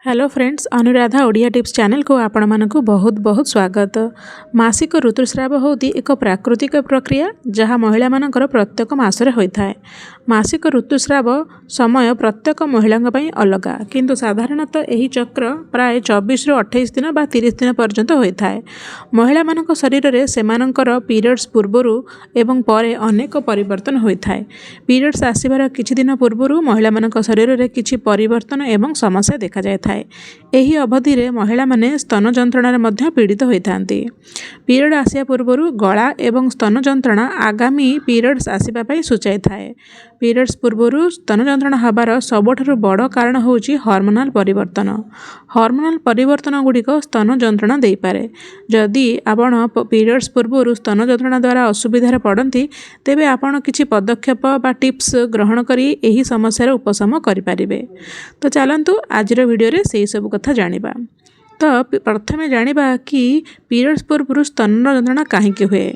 Hello friends, Anuradha Odia tips channel को आपण मानक बहुत बहुत स्वागत। मासिक ऋतुस्राव होती एक प्राकृतिक प्रक्रिया जहाँ महिला मानकर प्रत्येक मासरे होता है। मासिक ऋतुस्राव समय प्रत्येक महिला अलग, किंतु साधारणतः यही चक्र प्राय 24 रु 28 दिन बा 30 दिन पर्यंत होता है। महिला मानक शरीर में सेमानंकर पीरियड्स पूर्वर एवं परे अनेक परिवर्तन होता है। पीरियड्स आसबार किछि दिन पूर्वर महिला मानक शरीर में किछि परिवर्तन एवं समस्या देखा जाए। एही अवधि रे महिला माने स्तन जंत्रणा मध्य पीड़ित होता। पीरियड आसिया पूर्वर गला एवं स्तन जंत्रणा आगामी पीरियड्स आसवा पाई सूचाई थाए। पीरियड्स पूर्वर स्तन जंत्रणा हबार सबठारु बड़ कारण होउची हार्मोनाल परिवर्तन। हार्मोनाल परिवर्तन गुड़िक स्तन जंत्रणा दे पारे। जदि आपण पीरियड्स पूर्वर स्तन जंत्रणा द्वारा असुविधार पड़ती तेबे आपण किछि पदक्षेप बा टिप्स ग्रहण करी एही समस्यार उपशम करि पारिबे। तो चलंतु आजिर वीडियो रे सेही सब कथा जानिबा। तो प्रथमे जानिबा कि पीरियड्स पूर्वर स्तन जंत्रणा काहेकि हुए।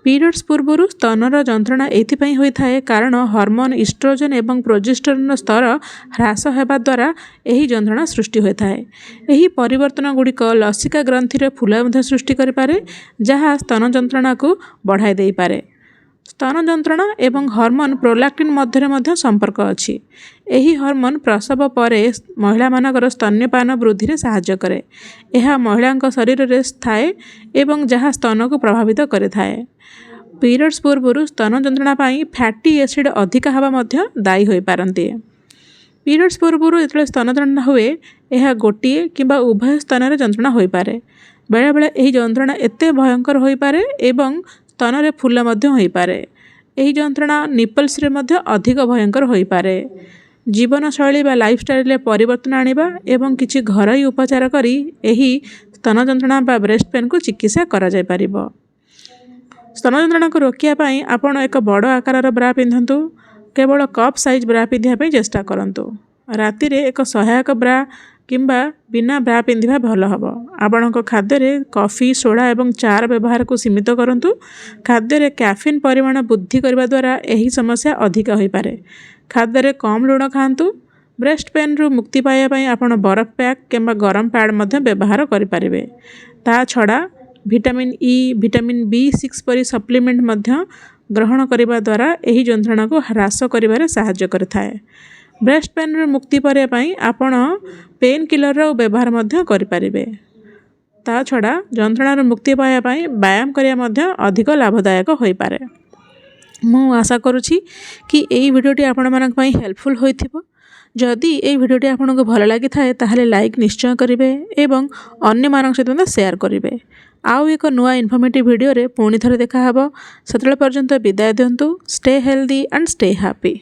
पीरियड्स पूर्वर स्तनर जंत्रणा एथिपाई होता है कारण हार्मोन इस्ट्रोजन एवं प्रोजेस्टेरोन स्तर ह्रास होगा द्वारा यही जंत्रणा सृष्टि होता है। यही परिवर्तन गुड़िक लसिका ग्रंथि फूल सृष्टि करें जहाँ स्तन जंत्रणा को बढ़ाई दे पारे। स्तन जंत्रणा एवं हार्मोन प्रोलैक्टिन मध्य संपर्क अछि। एही हार्मोन प्रसव परे महिला मानकर स्तन्यपान वृद्धि रे सहायता करे। यह महिला शरीर में थाए एवं जहाँ स्तन को प्रभावित करे थाए। पीरियड्स पूर्वर स्तन जंत्रणा पाई फैटी एसिड अधिक हवा मध्य दायी होई पारंती। पीरियड्स पूर्वर जो स्तन जंत्रणा हुए यह गोटे किंबा उभय स्तन रे जंत्रणा होई पारे। बेले बेले यही जंत्रणा एते भयंकर होई पारे एवं स्तन रे फूल मध्य होई पारे। यही जंत्रणा निपल्स रे मध्य अधिक भयंकर होई पारे। जीवन शैली बा लाइफस्टाइल रे परिवर्तन आनिबा एवं किछि घरोई उपचार करी यही स्तन जंत्रणा बा ब्रेस्ट पेन को चिकित्सा करा जाय परिबो। स्तन जंत्रणा को रोकिया पाई आपण एक बड़ आकार ब्रा पिंधंतु। केवल कप साइज ब्रा पिंधिया पाई चेष्टा करंतु। राति रे एक सहायक ब्रा किंबा बिना ब्रा पिंधिबा भल हबो। आपणक खाद्य रे कॉफी सोडा एवं चार व्यवहार को सीमित करंतु। खाद्य रे कैफीन परिमाण वृद्धि करबा द्वारा यही समस्या अधिक होई पारे। खाद्य रे कम लुण खांतु। ब्रेस्ट पेन रु मुक्ति पाइबा पई आपण बरफ पैक किंबा गरम पैड मध्य व्यवहार करि पारिबे। ता छडा विटामिन ई, विटामिन B6 परि सप्लीमेंट मध्य ग्रहण करबा द्वारा यही जंत्रणा को ह्रास करिबारे सहायता करथाय। ब्रेस्ट पेन रु मुक्ति पाइबा पई आपण पेन किलर रो व्यवहार मध्य करि पारिबे। ता छडा जंत्रणा रु मुक्ति पाइबा पई व्यायाम करिया मध्य अधिक लाभदायक होई पारे। मु आशा करूछि कि एई वीडियोटी आपण मानक पई हेल्पफुल होइथिबो। जदि एई वीडियोटी आपनको भल लागि थाए ताहले लाइक निश्चय करिवे एवं अन्य मानक सहित शेयर करिवे। आउ एक नुआ इन्फॉर्मेटिव वीडियो रे पुणी थरे देखा हबो। सेतले पर्यंत विदाय दियंतु। Stay healthy and stay happy.